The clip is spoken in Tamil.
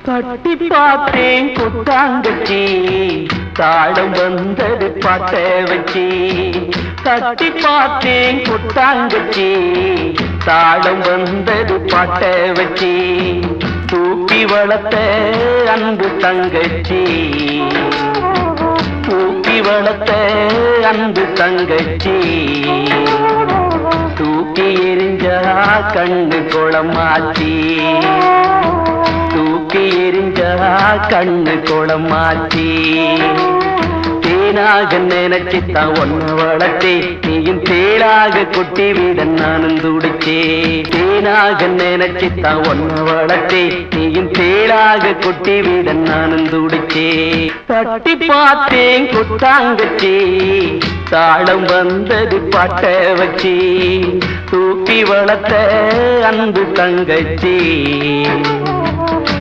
கட்டி பார்த்தேன் கொட்டாங்கச்சி தாளம் வந்தது பாட்ட வச்சி. கட்டி பார்த்தேன் கொட்டாங்கச்சி தாளம் வந்தது பாட்ட வச்சி. தூக்கி வளர்த்த அன்பு தங்கச்சி, தூக்கி வளர்த்த அன்பு தங்கச்சி. தூக்கி எரிஞ்சா கண்ணு குளமாச்சி, தூக்கி எரிஞ்சா கண்ணு குளமாச்சி. தேனாக நினைச்சுத்தான் ஒன்ன வளர்த்தே, நீயும் தேளாக கொட்டி விட நானும் துடிச்சே. தேனாக நினைச்சுத்தான் ஒன்ன வளர்த்தே, நீயும் தேளாக கொட்டி விட நானும் துடிச்சே. தட்டி பார்த்தேன் கொட்டாங்கச்சி தாளம் வந்தது பாட்ட வச்சி. தூக்கி வளர்த்த அன்பு தங்கச்சி.